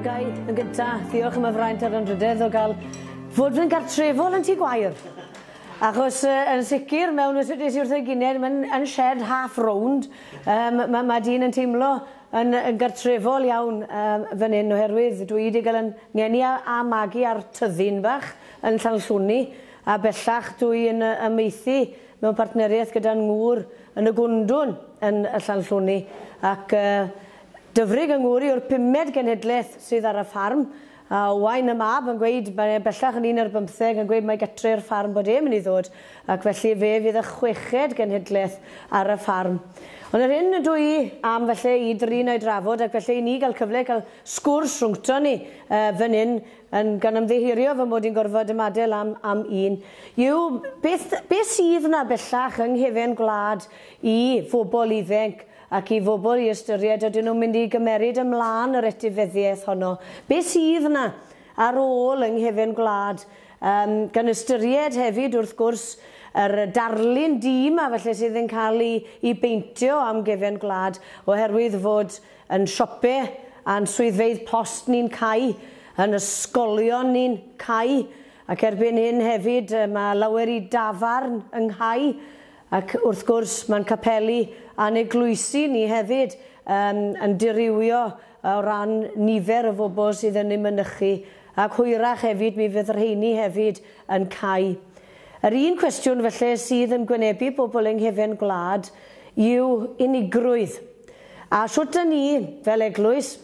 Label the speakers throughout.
Speaker 1: Gai yn gyntaf, diolch am y fraint ar ymdrydedd o gael fod yn gartrefol yn Tŷ Gwair. Achos yn sicr mewn ysbryd wrth y Gined, mae'n shed half round. Mae dyn yn teimlo yn gartrefol iawn fan hyn oherwydd dwi wedi cael yn ngeni a magu ar tyddyn bach yn Llanllwni, a bellach dwi yn ymeithi mewn partneriaeth gyda'n ngŵr yn y Gwndwn yn Llanllwni, ac dyfrig yng ngŵr i o'r 5 genedlaeth sydd ar y ffarm, a wain y mab yn gweud, mae bellach yn 1 ar 15 yn gweud mae getre'r ffarm bod e'n mynd i ddod, ac felly fe fydd y 6 genedlaeth ar y ffarm. Ond yr hyn ydw i am felly i drin o'i drafod, ac felly i ni gael cyfle cael sgwrs rhwngto ni fan hyn, gan ymddiheuro fy mod i'n gorfod ymadael am un, yw beth sydd yna bellach yng nghefen gwlad i phobl ifanc ac i phobl i ystyried ydyn nhw'n mynd i gymeryd ymlaen yr etifeddiaeth honno. Beth sydd yna ar ôl yng nghefen gwlad, gan ystyried hefyd wrth gwrs yr darlun dim a felly sydd yn cael ei beintio am gefen gwlad oherwydd fod yn siope a'n swyddfeydd post ni'n cau, yn ysgolion ni'n cau, ac erbyn hyn hefyd mae lawer i dafarn yng nghau, ac wrth gwrs mae'n capeli a'n eglwysi ni hefyd yn dirywio o ran nifer y bobl sydd yn ei mynychu, ac hwyrach hefyd mi fydd rheini hefyd yn cau. Yr un cwestiwn felly sydd yn gwynebu bobl yng nghefen gwlad yw unigrwydd. A shwt dyn ni fel eglwys,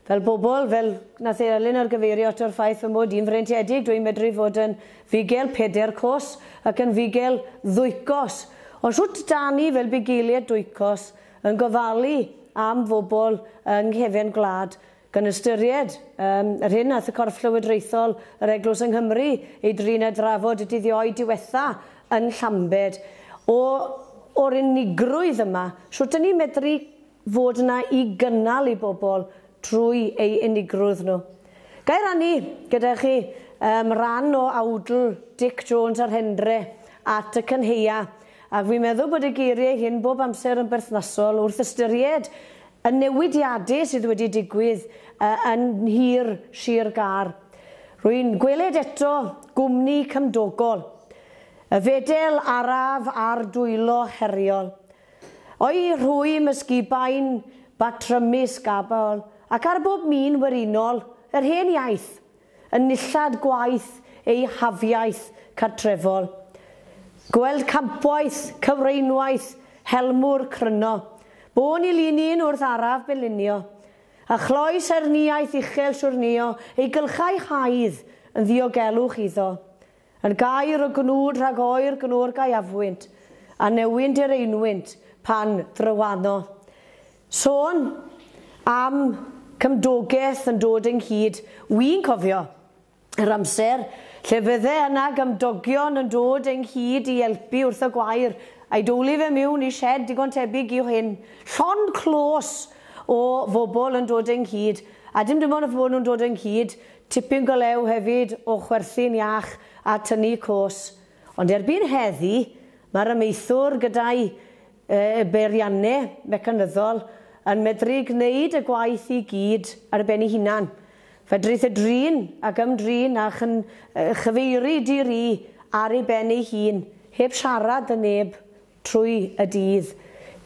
Speaker 1: fel bobl, fel nath Elin ar gyfeirio at o'r ffaith fy mod i'n freintiedig, dwi'n medru fod yn figel 4 cos ac yn figel 2 cos. Ond shwt da ni fel bugeiliad 2 cos yn gofalu am bobl yng nghefen gwlad, gan ystyried yr hyn ath y Corff Llywodraethol yr Eglwys yng Nghymru ei drin a drafod y dyddioedd diwetha yn Llambed. O'r unigrwydd yma, shwt dyn ni medru fod yna i gynnal i bobl trwy ei unigrwydd nhw. Gai rannu gyda chi ran o awdl Dick Jones a'r Hendre at y cynheia, ac fi'n meddwl bod y geiriau hyn bob amser yn berthnasol wrth ystyried y newidiadau sydd wedi digwydd yn Tir Sir Gâr. Rwy'n gweled eto gwmni cymdogol, y fedel araf a'r dwylo heriol. O'i rhwy mysgubain batrymus gabal, ac ar bob min werinol yr hen iaith, yn nillad gwaith ei hafiaeth cartrefol. Gweld campwaith, cyfreinwaith, helmwr cryno, Bôn i linyn wrth araf belunio, a chloes erniaeth uchel siwrnio, ei gylchau haidd yn ddiogelwch iddo. Yn gair o gnwd rhag oer gnwr gaiafwynt, a newynt i'r einwynt pan ddrywano. Sôn am cymdogaeth yn dod ynghyd, wy'n cofio yr amser lle fydde yna gymdogion yn dod ynghyd i helpu wrth y gwair, a'i dwlu fe mewn i shed digon tebyg i'w hyn. Llon clos o fobl yn dod ynghyd, a dim dim ond y fod nhw'n dod ynghyd, tipyn golew hefyd o chwerthu'n iach a tynnu cos. Ond erbyn heddi, mae'r ymieithwr gyda'i beiriannau mecanyddol yn medru gwneud y gwaith i gyd ar ben ei hunan. Fedrith y drin ac ymdrin ac yn chyfeiri diri ar ei ben ei hun, heb siarad y neb trwy y dydd,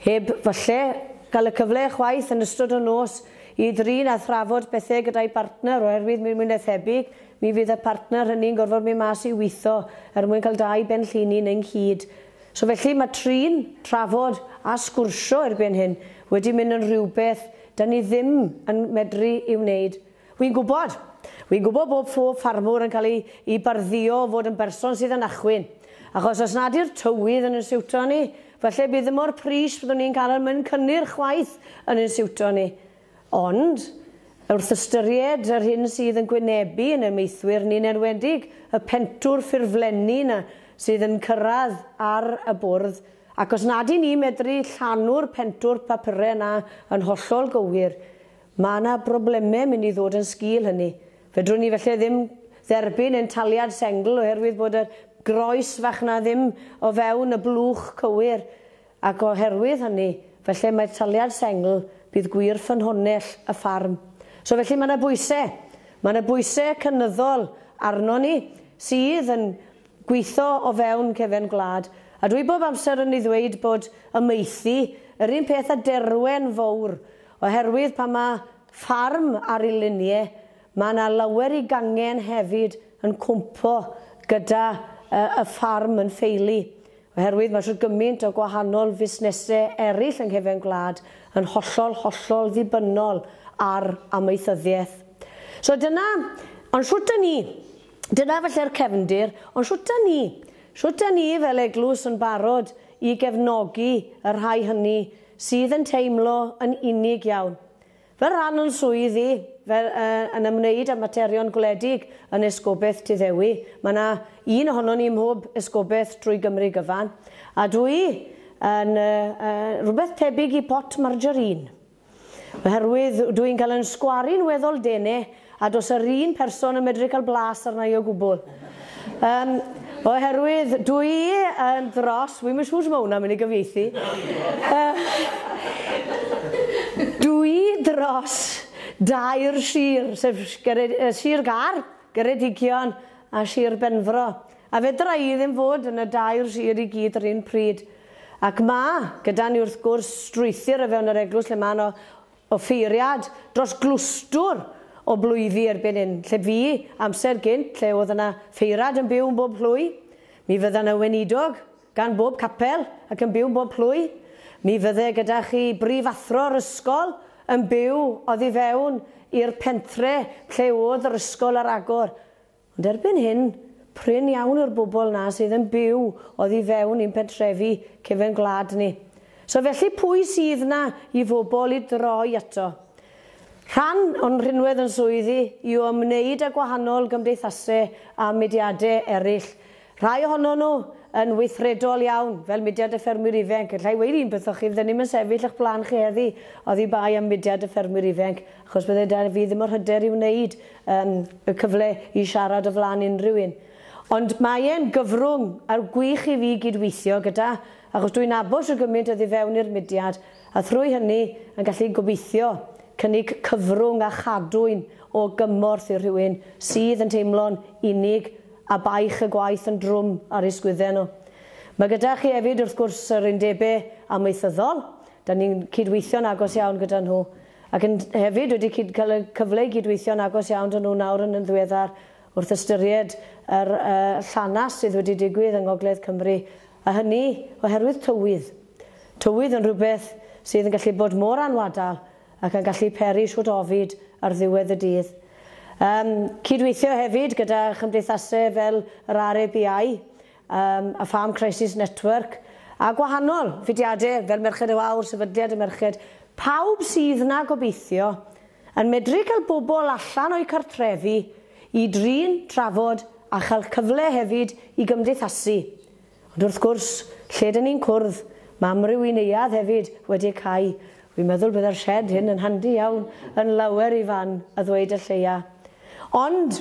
Speaker 1: heb falle gael y cyfle chwaith yn ystod y nos i drin a thrafod bethau gyda'i partner, oherwydd mi'n ethebyg, mi fydd y partner hynny'n gorfod mynd mas i weithio mwyn cael 2 benllinyn ynghyd. So felly mae trin, trafod a sgwrsio erbyn hyn wedi mynd yn rhywbeth da ni ddim yn medru i wneud. Wy'n gwybod bod phob ffermwr yn cael ei barddio fod yn berson sydd yn achwyn. Achos os nad yw'r tywydd yn siwto ni, falle bydd y mor pris byddwn ni'n cael yn mynd cynnyrch chwaith yn siwto ni. Ond, wrth ystyried yr hyn sydd yn gwynebu yn y meithwyr ni'n enwedig, y pentwr ffurflenni yna sydd yn cyrraedd ar y bwrdd, ac os nad i ni medru llanw'r pentwr papurau yna yn hollol gywir, mae yna broblemau mynd i ddod yn sgil hynny. Fedrwn ni felly ddim dderbyn ein taliad sengl oherwydd bod y groes fach na ddim o fewn y blwch cywir, ac oherwydd hynny, felly mae taliad sengl bydd gwir ffynhonnell y ffarm. So felly mae yna bwysau Mae yna bwysau cynyddol arno ni sydd yn gweithio o fewn cefn gwlad. A dwi bob amser yn ei ddweud bod ymeithi yr un peth a derwen fawr, oherwydd pan mae ffarm ar ei luniau, mae yna lawer i gangen hefyd yn cwmpo gyda y ffarm yn ffeili. Oherwydd mae gymaint o gwahanol fusnesau eraill yn cefn gwlad yn hollol ddibynnol ar amaethyddiaeth. So dyna, ond siwt ni, dyna felly'r cefndir, ond siwt ni fel eglwys yn barod i gefnogi y rhai hynny sydd yn teimlo yn unig iawn. Fel rhan o'n swyddi, yn ymwneud â materion gwledig yn esgobaeth Tyddewi, mae yna un ohono ni mhob esgobaeth drwy Gymru gyfan, a dwi yn rhywbeth tebyg i pot margarine. Oherwydd dwi'n cael yn sgwaru'n weddol denau, a dos yr un person yn medru cael blas arna i o gwbl. Oherwydd dwi yn dros, dwi'n mynd siŵr mae hwnna'n mynd i gyfieithu, dwi dros 2 sir, sef Sir Gâr, Geredigion a Sir Benfro. A fedra i ddim fod yn y 2 sir i gyd yr un pryd. Ac gyda ni wrth gwrs strwythyr o fewn yr eglwys lle mae o ffeiriad dros glwstwr o blwyddi erbyn hyn. Lle fi, amser gynt, lle oedd yna ffeiriad yn byw yn bob plwy. Mi fydda yna wenidog gan bob capel ac yn byw yn bob plwy. Mi fydde gyda chi brifathro'r ysgol yn byw oddi fewn i'r pentre lle oedd yr ysgol ar agor. Ond erbyn hyn, prin iawn yw'r bobl na sydd yn byw oddi fewn i'n pentrefi cefn gwlad ni. So felly pwy sydd na i fobl i droi ato? Rhan o'n rhinwedd yn swyddi i ymwneud â gwahanol gymdeithasau a mudiadau eraill. Rhai ohono nhw yn weithredol iawn, fel mudiad y ffermwr ifanc. Llai weid un beth o chi, fydden ni'n sefyll eich blaen chi heddi oddi bai am mudiad y ffermwr ifanc, achos bydde da fi ddim o'r hyder i wneud y cyfle i siarad o flaen unrhyw un. Ond mae e'n gyfrwng ar gwych i fi gydweithio gyda, achos dwi'n nabod sy'n gymaint oddi fewn i'r mudiad, a thrwy hynny yn gallu gobeithio cynnig cyfrwng a chadwyn o gymorth i rhywun sydd yn teimlo'n unig a baich y gwaith yn drwm ar eu sgwyddau nhw. Mae gyda chi hefyd wrth gwrs yr undebau amaethyddol. Da ni'n cydweithio'n agos iawn gyda nhw. Ac hefyd wedi cael y cyfle i gydweithio'n agos iawn gyda nhw nawr yn ddiweddar wrth ystyried yr llanas sydd wedi digwydd yng Ngogledd Cymru. A hynny oherwydd tywydd. Tywydd yn rhywbeth sydd yn gallu bod mor anwadal ac yn gallu peri siwt ofid ar ddiwedd y dydd. Cydweithio hefyd gyda chymdeithasau fel yr RABI, a Farm Crisis Network, a gwahanol fudiadau fel Merched y Wawr, Sefydliad y Merched. Pawb sydd na gobeithio yn medru cael bobl allan o'i cartrefi i drin, trafod a chael cyfle hefyd i gymdeithasu. Ond wrth gwrs, lle dyn ni'n cwrdd, mae amryw i Neuadd hefyd wedi cael. Fi'n meddwl byddai'r shed hyn yn handi iawn yn lawer i fan a ddweud y lleia. Ond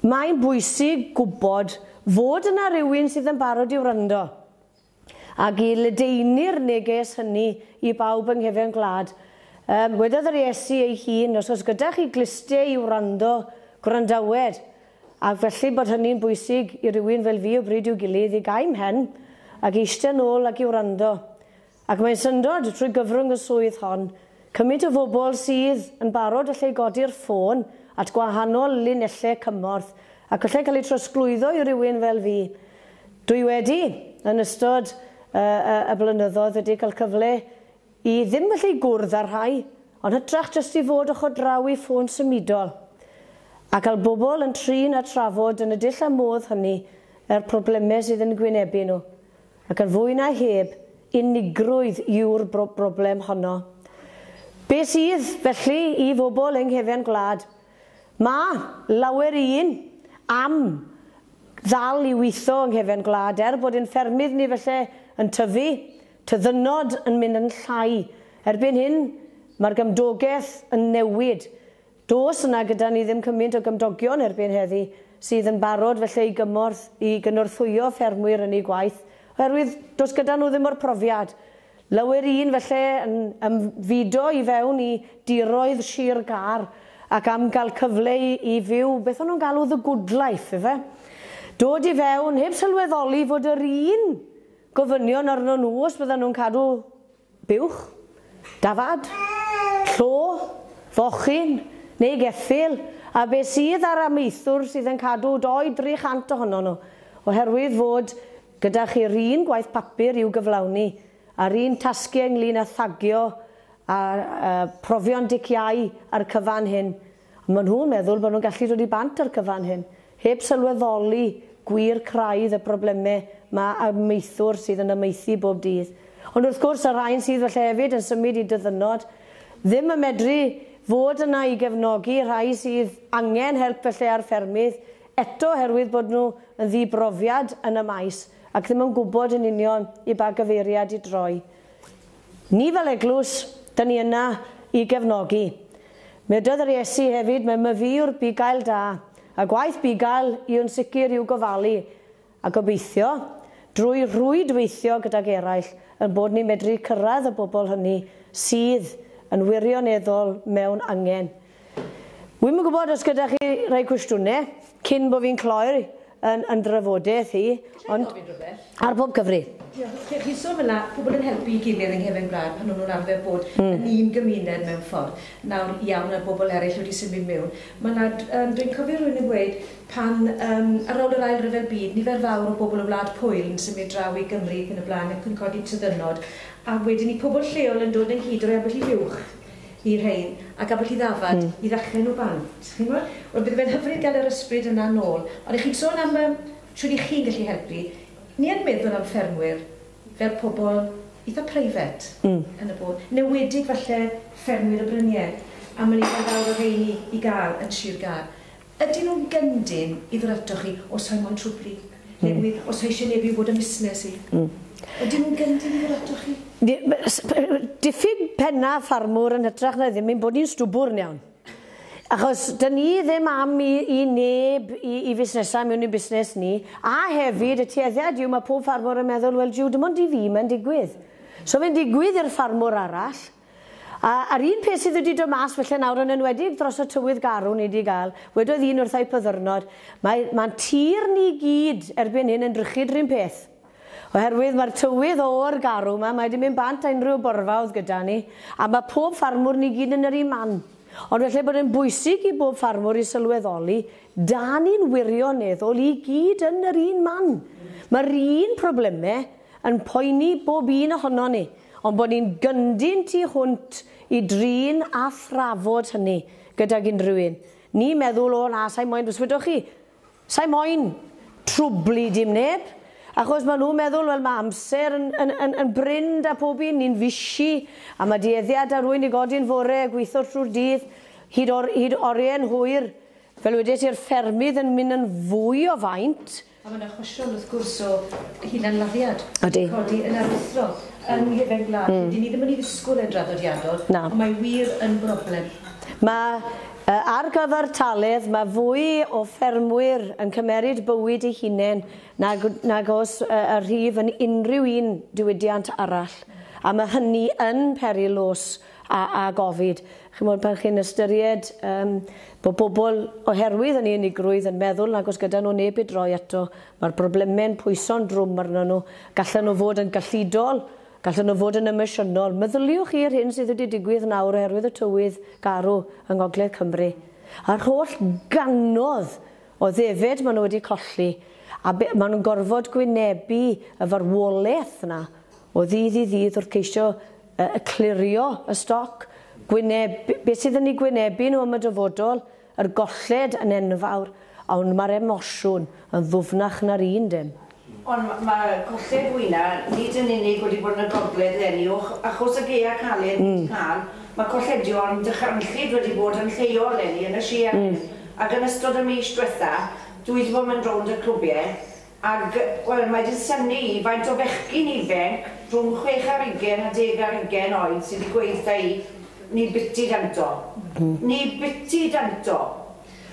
Speaker 1: mae'n bwysig gwybod fod yna rhywun sydd yn barod i'w wrando ac i ledeini'r neges hynny i bawb yng nghefn gwlad. Wedodd yr Iesu ei hun, os oes gyda chi glistau i'w wrando, gwrandawed, ac felly bod hynny'n bwysig i rywun fel fi o bryd i'w gilydd i gael mhen ac eistedd nôl ac i'w wrando. Ac mae'n syndod trwy gyfrwng y swydd hon, cymaint o bobl sydd yn barod allai godi'r ffôn at gwahanol linellau cymorth ac allai cael ei trosglwyddo i rywun fel fi. Dwi wedi, yn ystod y blynyddoedd, wedi cael cyfle i ddim allai gwrdd ar rhai, ond hytrach jyst i fod o'ch o draw i ffôn symudol. A cael bobl yn trin a trafod yn y dull a modd hynny problemau sydd yn gwynebu nhw. Ac yn fwy na heb, unigrwydd yw'r broblem honno. Be sydd felly i fobl yng nghefn gwlad? Mae lawer un am ddal i weithio yng nghefn gwlad bod ein ffermydd ni felly yn tyfu, tyddynod yn mynd yn llai. Erbyn hyn, mae'r gymdogaeth yn newid. Dos yna gyda ni ddim cymaint o gymdogion erbyn heddi sydd yn barod felly i gymorth i gynorthwyo ffermwyr yn ei gwaith. Oherwydd, dos gyda nhw ddim o'r profiad. Lawer un felly yn ymfudo i fewn i diroedd Sir Gâr ac am gael cyfle i fyw, beth o'n nhw'n galw the good life, efe? Dod I fewn, heb sylweddoli fod yr un gofynion arno nhw os bydden nhw'n cadw buwch, dafad, llo, fochyn, neu geffil, a beth sydd ar amaethwr sydd yn cadw 200-300 ohono nhw, oherwydd fod gyda chi'r un gwaith papur i'w gyflawni, a'r un tasgu ynglyn â thagio a profion diciau ar cyfan hyn. Maen nhw'n meddwl bod nhw'n gallu dod I bant ar cyfan hyn, heb sylweddoli gwir craidd y broblemau mae amaethwr sydd yn amaethu bob dydd. Ond wrth gwrs, yr rhain sydd falle hefyd yn symud I dyddynod, ddim yn medru fod yna I gefnogi rhai sydd angen help felly ar ffermydd, eto oherwydd bod nhw yn ddibrofiad yn y maes, ac ddim yn gwybod yn union I ba gyfeiriad I droi. Ni fel eglwys, da ni yna I gefnogi. Mi ydoedd yr Iesu hefyd, mae myfyr bugail da, a gwaith bugail I'w sicr i'w gofalu, a gobeithio, drwy rwydweithio gydag eraill, yn bod ni'n medru cyrraedd y bobl hynny sydd yn wirioneddol mewn angen. Wy'n gwybod os gyda chi rai cwestiynau, cyn bod fi'n cloi'r yn drafodaeth hi, ond ar bob cyfri.
Speaker 2: Chi'n sôn fyna, pobl yn helpu I gilydd yng nghefn gwlad pan nhw'n arfer bod yn un gymuned mewn ffordd. Nawr iawn y bobl eraill wedi symud mewn. Dwi'n cofio rhywun yn gweud pan ar ôl yr ail ryfel byd, nifer fawr o bobl o wlad Pwyl yn symud draw I Gymru yn y blaen ac yn codi tyddynod. A wedyn I pobl lleol yn dod yn hyd o'r ambell I fuwch i'r rhain ac ambell I ddafad I ddechrau nhw bant. Wel, bydd fe'n hyfryd gael yr ysbryd yna nôl. Ond chi'n sôn am trwy chi'n gallu helpu. Ni yn meddwl am ffermwyr fel pobl eitha preifat yn y bod. Newedig falle ffermwyr y bryniau. A mae'n eitha fawr o rheini I gael yn Tir Gâr. Ydyn nhw'n gyndyn I ddod ato chi os ha'n mo'n trwbli? Neu os ha'n eisiau nebu bod y busnes I? Ydyn nhw'n gyndyn I ddod ato chi?
Speaker 1: Diffyg penna ffarmwr yn hytrach na ddim bod ni'n stwbwr iawn. Achos, dyn ni ddim am I neb I fusnesau mewn I busnes ni, a hefyd y tueddiad yw mae pob ffarmwr yn meddwl, wel, dim ond I fi mae'n digwydd. So mae'n digwydd i'r ffarmwr arall. A'r un peth sydd wedi dod mas felly nawr yn enwedig dros y tywydd garw ni wedi gael, wedodd un wrth ei pyddyrnod, mae'n tir ni gyd erbyn hyn yn drychyd rhywun peth. Oherwydd mae'r tywydd o'r garw mae wedi mynd bant a unrhyw borfawdd gyda ni, a mae pob ffarmwr ni gyd yn yr un man. Ond felly bod yn bwysig I bob ffarmwr I sylweddoli, da ni'n wirioneddol I gyd yn yr un man. Mae'r un problemau yn poeni bob un ohono ni, ond bod ni'n gyndyn tu hwnt I drin a thrafod hynny gydag unrhyw un. Ni meddwl o na, sa'i moyn, dyswydwch chi, sa'i moyn trwblu dim neb, achos maen nhw'n meddwl, wel, mae amser yn brynd a pob un, ni'n fisi, a mae dueddiad a rwy'n I godi'n fore, gweithio trwy'r dydd, hyd oriau'n hwyr, fel wedi i'r ffermydd yn mynd yn fwy o faint.
Speaker 2: A mae'n achosion wrth gwrs o hunanladdiad.
Speaker 1: Ydy.
Speaker 2: Codi yn aruthrol yn nghefn gwlad. Dyn ni ddim yn ei ddisgwyl yn draddodiadol, ond mae wir yn broblem.
Speaker 1: Mae ar gyfer taledd, mae fwy o ffermwyr yn cymeryd bywyd eu hunain nag os y rhif yn unrhyw un diwydiant arall. A mae hynny yn perilous a gofid. Chymod, pan chi'n ystyried bod bobl oherwydd yn unigrwydd yn meddwl nag os gyda nhw neb I droi eto, mae'r broblemau'n pwyso'n drwm arno nhw, gallen nhw fod yn gallidol, gallen nhw fod yn emosiynol. Meddyliwch chi'r hyn sydd wedi digwydd nawr oherwydd y tywydd garw yng Ngogledd Cymru. A'r holl ganodd o ddefed maen nhw wedi colli, a maen nhw'n gorfod gwynebu y farwolaeth yna o ddydd I ddydd wrth ceisio clirio y stoc, beth sydd yn ei gwynebu nhw am y dyfodol, yr golled yn enfawr, ond mae'r emosiwn yn ddwfnach na'r un dim.
Speaker 3: Ond mae golled wyna, nid yn unig wedi bod yn y gogledd eniwch, achos y geia caled cael, mae colledion dychanllid wedi bod yn lleol eni yn y Seiat. Ac yn ystod y mis diwetha, dwi wedi bod yn rownd y clwbiau, ac mae wedi syni I faint o fechgyn ifanc rhwng 6 ar 20 a 10 ar 20 oed sydd wedi gweithio I ni biti danto. Ni biti danto.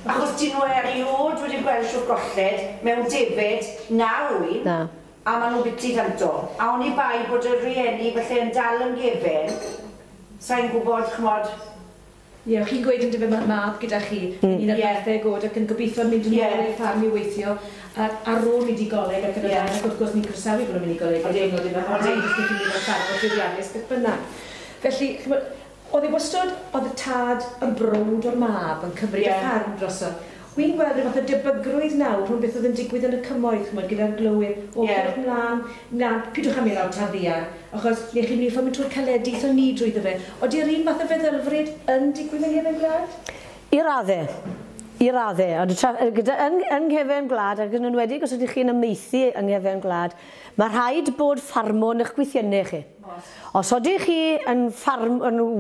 Speaker 3: Achos dyn nhw eriod wedi gweld siwr golled mewn defed na wyn, a maen nhw biti danto. A o'n I bai bod y rhieni felly yn dal yn gefen, sa'n gwybod, chmod,
Speaker 2: Ie, chi'n gweud yn dyfod mae'r mab gyda chi, un ar bethau god ac yn gobeithio mynd yn ôl i'r ffarm i weithio ar ôl mynd i goleg ac yn y blaen, ac wrth gwrs ni'n croesawu bod nhw'n mynd i goleg ac yn ôl i'r ffarm. Felly, oedd ei wastod, oedd y tad yn browd o'r mab yn cymryd y ffarm droso. Wy'n gweld rhywbeth o debygrwydd nawr rhwng beth oedd yn digwydd yn y cymoedd, gyda'r glowyr, o gwrdd mlaen, pidwch am ei lawr tan ddiar, achos le chi'n mynd i ffom yn trwy'r calediaeth o ni drwyddo fe. Oeddi'r un fath o feddylfryd yn digwydd yn Nghefn Gwlad?
Speaker 1: I raddau. Yn Nghefn Gwlad, ac yn enwedig os ydych chi'n ymeithi yng Nghefn Gwlad, mae rhaid bod ffarmwr yn eich gweithiennau chi. Os ydych chi yn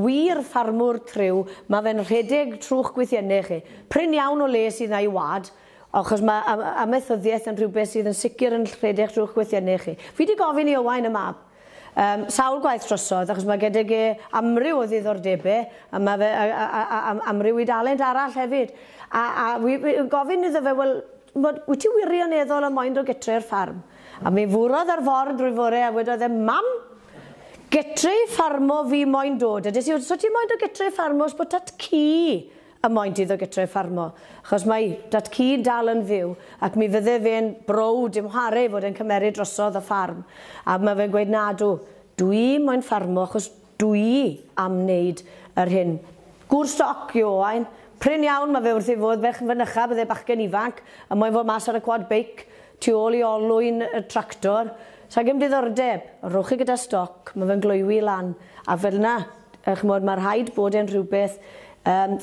Speaker 1: wir ffarmwr triw, mae fe'n rhedeg trw'ch gweithiennau chi. Pryn iawn o le sydd na i wad, achos mae amaethyddiaeth yn rhywbeth sydd yn sicr yn rhedeg trw'ch gweithiennau chi. Fi wedi gofyn i Owain y mab, sawl gwaith drosodd, achos mae gydag amryw o ddiddordebau, a mae fe amryw i dalent arall hefyd. A gofyn iddo fe, wel, wyt ti wirioneddol am moyn o gytre'r ffarm? A mi fwrodd ar ford drwy fore a wedodd e, mam, gytre ffarmo fi moyn dod. A dys i, so ti moyn o gytre ffarmo os bod dat ci y moyn iddo gytre ffarmo. Achos mae dat ci dal yn fyw ac mi fydde fe'n browd imhare fod e'n cymeryd drosodd y ffarm. A mae fe'n gweud nadw, dwi moyn ffarmo achos dwi am wneud yr hyn. Gwr stoc i Owain, pryn iawn mae fe wrth i fod fech yn fynycha bydde bachgen ifanc a moyn fod mas ar y quad beic tu ôl i olwyn y tractor. Sa'n gym diddordeb, rwch i gyda stoc, mae fe'n glwywi lan. A fel yna, mae'r rhaid bod e'n rhywbeth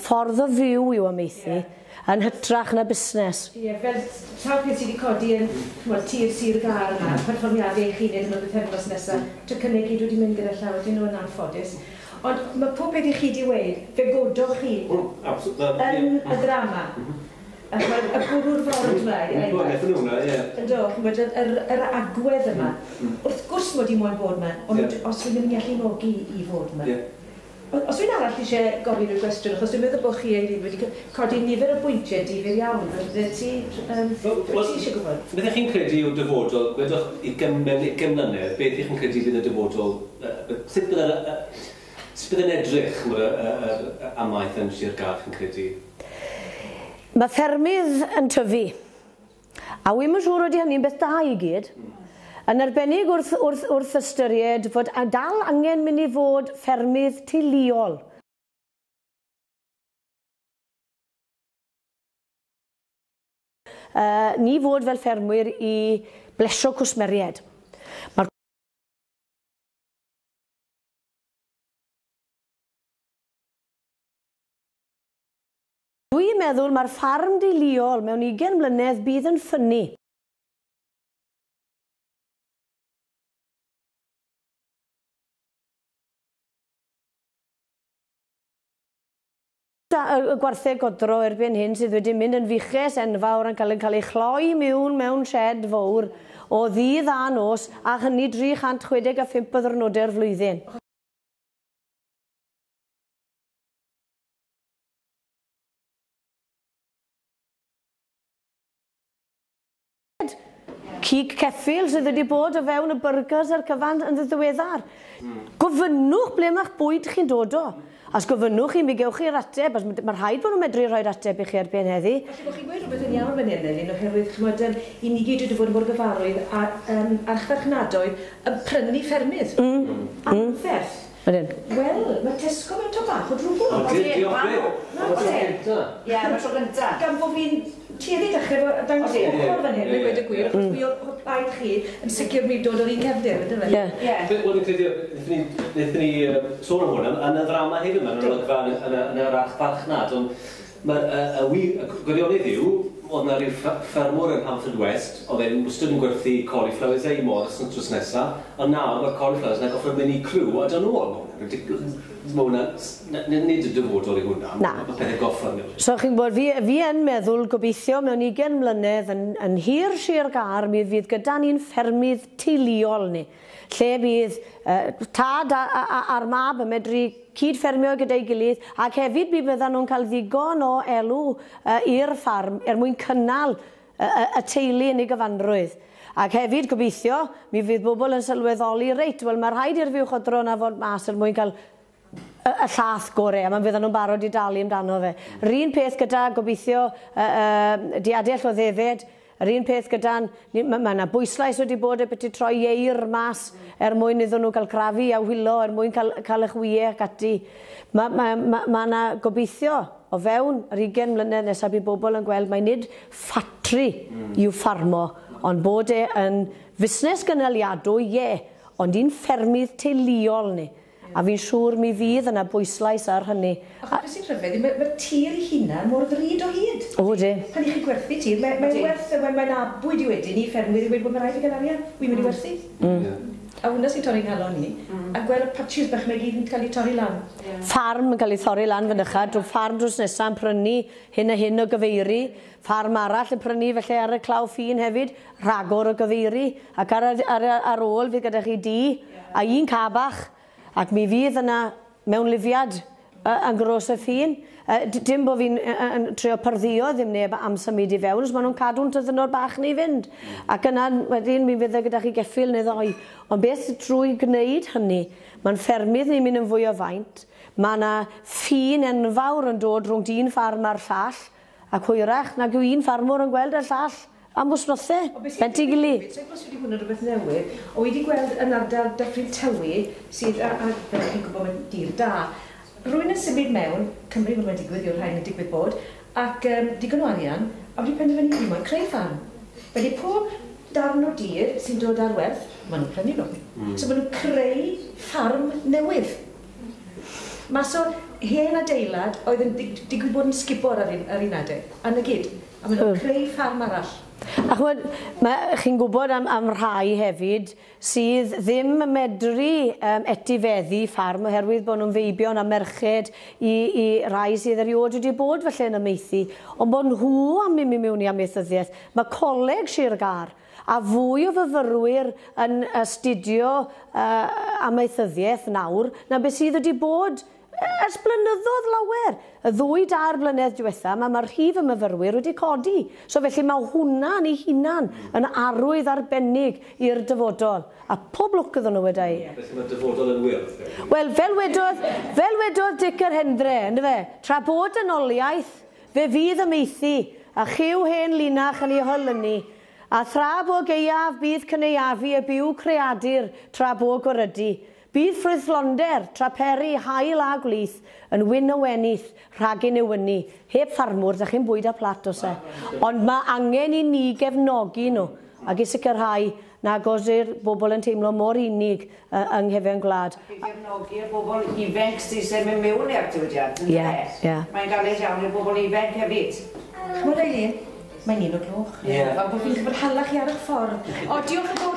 Speaker 1: ffordd o fyw i'w ameithi, yn hytrach na busnes.
Speaker 2: Ie, fel sawl peth sydd wedi codi yn Tir Sir Gâr yma, perfformiadau eich hunain yn y bythefnos nesaf, tra cynnig gyd wedi mynd gyda llaw, ydyn nhw yn anffodus. Ond mae pob beth i chi wedi weid, fe godoch chi yn y drama. Y bwrw'r ffordd yma, yr agwedd yma. Wrth gwrs mod i moyn bod yma, ond os dwi'n mynd i allu nogi i fod yma. Os dwi'n arall eisiau gofyn i'r gwestiwn, achos dwi'n meddwl bod chi Eileen wedi codi nifer o bwyntiau difyr iawn, beth ti eisiau gwybod?
Speaker 4: Beth ych chi'n credu yw dyfodol, gwedwch i gymlynedd, beth ych chi'n credu bydd y dyfodol, sut bydd yn edrych yr amaeth yn Sir Gâr chi'n credu?
Speaker 1: Mae ffermydd yn tyfu, a wy'n yn siŵr wedi hynny'n beth da i gyd, yn arbennig wrth ystyried fod dal angen mynd i fod ffermydd teuluol. Ni fod fel ffermwyr i blesio cwsmeriaid. Dwi'n meddwl mae'r ffarm deuluol mewn 20 mlynedd bydd yn ffynnu. Y gwartheg godro erbyn hyn sydd wedi mynd yn fiches enfawr yn cael ei chloi mewn shed fawr o ddydd a nos a hynny 365 diwrnodau'r flwyddyn. Cig ceffyl sydd wedi bod o fewn y byrgers a'r cyfan yn ddiweddar. Gofynnwch ble mae'ch bwyd chi'n dod o. As gofynnwch chi, mi gewch chi'r ateb, mae'r rhaid bod nhw'n medru rhoi'r ateb i chi erbyn heddi. Felly bod chi'n gweud rhywbeth yn iawn fan hyn, Eileen, oherwydd i ni gyd wedi bod yn mor gyfarwydd a'r chfarchnadoedd yn prynu ffermydd. Anferth. Wel, mae Tesco mewn to bach o drwbl.
Speaker 3: Ie, mae tro gynta.
Speaker 2: Gan bod fi'n tueddu dechrau dangos ochr fan hyn, mae'n gweud y gwir, achos mi o'r blaid chi yn sicr mi dod o'r un cefndir, ydyn nhw?
Speaker 4: Wel, ni'n credu, wnaethon ni sôn am hwn, yn y ddrama hefyd yma, yn yr farchnad, ond mae'r gwirionedd yw, oedd yna rhyw ffermwr yn Hampton-West, oedd e'n wastad yn gwerthu cauliflowers ei mor yn trws nesaf, ond nawr mae'r cauliflowers yn goffer mynd i crw, a dyn nhw, nid y dyfodol i hwnna, mae pethau goffer nhw.
Speaker 1: So chi'n bod, fi yn meddwl gobeithio mewn 20 mlynedd yn hir Sir Gâr, mi fydd gyda ni'n ffermydd teuluol ni, lle bydd tad a'r mab yn medru cyd-ffermio gyda'i gilydd, ac hefyd mi byddan nhw'n cael ddigon o elw i'r ffarm mwyn cynnal y teulu yn ei gyfanrwydd. Ac hefyd gobeithio, mi fydd bobl yn sylweddoli reit, wel mae'r rhaid i'r fuwchodro na fod mas mwyn cael y llath gorau, a mae'n fydden nhw'n barod i dalu amdano fe. Yr un peth gyda gobeithio diadell o ddefed, yr un peth gyda'n, mae yna bwyslais wedi bod beth i troi eir mas mwyn iddyn nhw cael crafu a wylo, mwyn cael eich wyau ac ati. Mae yna gobeithio o fewn yr 20 mlynedd nesaf bydd bobl yn gweld mae nid ffatri i'w ffarmo, ond bod yn fusnes gynaliadwy, ond un ffermydd teuluol ni. A fi'n siŵr mi fydd yna bwyslais ar hynny.
Speaker 2: A beth sy'n rhyfedd, mae'r tir ei hunan mor ddrud o hyd.
Speaker 1: O, de.
Speaker 2: Pan i chi gwerthu tir, mae'n werth, mae'n abwyd i wedyn i ffermwyr i wedi bod mae'n rhaid i gael arian. Wy'n mynd i werthu. A hwnna sy'n torri'n nghalon ni. A gweld y patches bach mae gyd yn cael ei torri lan.
Speaker 1: Ffarm yn cael ei thorri lan fynycha. Drwy ffarm drws nesaf yn prynu hyn a hyn o gyfeiri. Ffarm arall yn prynu felly ar y claw ffin hefyd, rhagor o gyfeiri. Ac ar ôl fydd gyda chi di a un cabach. Ac mi fydd yna mewn lifiad yn gros y ffin. Dim bod fi'n trio parddio ddim neb am symud i fewn, os maen nhw'n cadw'n tyddynod bach ni fynd. Ac yna wedyn mi fydd gyda chi geffil neu ddoi. Ond beth trwy gwneud hynny, mae'n ffermydd ni'n mynd yn fwy o faint. Mae yna ffin enfawr yn dod rhwng un ffarm a'r llall, ac hwyrach nag yw un ffarmwr yn gweld y llall am wsnothau, bent i gili.
Speaker 2: Sa'n gwrs wedi hwnna rhywbeth newydd, o wedi gweld yn ardal Dyffryn Tywi, sydd, a fel chi'n gwybod mae'n dir da, rwy'n yn symud mewn, Cymru mae'n digwydd yw'r rhain yn digwydd bod, ac digon o arian, a wedi penderfynu ddim yn creu ffarm. Felly pob darn o dir sy'n dod ar werth, maen nhw'n prynu nhw. So maen nhw'n creu ffarm newydd. Mas o hen adeilad oedd yn digwydd bod yn sgibo'r ar un adeg, a na gyd. A maen nhw'n creu ffarm arall.
Speaker 1: A chwyd, chi'n gwybod am rhai hefyd sydd ddim yn medru etifeddu ffarm oherwydd bod nhw'n feibion a merched i rai sydd eriod wedi bod felly yn ymeithi. Ond bod nhw am mynd mewn i amaethyddiaeth. Mae Coleg Sir Gâr a fwy o fyfyrwyr yn astudio amaethyddiaeth nawr na beth sydd wedi bod ers blynyddoedd lawer. Y 2-3 blynedd diwetha, mae'r rhif y myfyrwyr wedi codi. So felly mae hwnna'n ei hunan yn arwydd arbennig i'r dyfodol. A pob lwc ydyn nhw wedi.
Speaker 4: Felly mae dyfodol yn wyrdd.
Speaker 1: Wel, fel wedodd Dic yr Hendre, ynddo fe, tra bod yn oliaeth, fe fydd ymeithi, a chyw hen linach yn ei holynu. A thra bo geiaf bydd cyneuafu y byw creadur tra bo gorydu. Bydd ffrwythlonder tra peri hael a gwlith yn wyn o wenydd rhag i newynu. Heb ffarmwr, da chi'n bwyd a plat o se. Ond mae angen i ni gefnogi nhw ac i sicrhau nag os yw'r bobl yn teimlo mor unig yng nghefn gwlad.
Speaker 3: I gefnogi'r bobl ifanc sy'n mynd mewn i'r diwydiad. Mae'n galed iawn i'r bobl ifanc hefyd.
Speaker 2: Chmod Eileen, mae'n 1 o'r gloch. Fan bod fi'n cyfrhalach i ar eich ffordd. O, diolch yn fawr.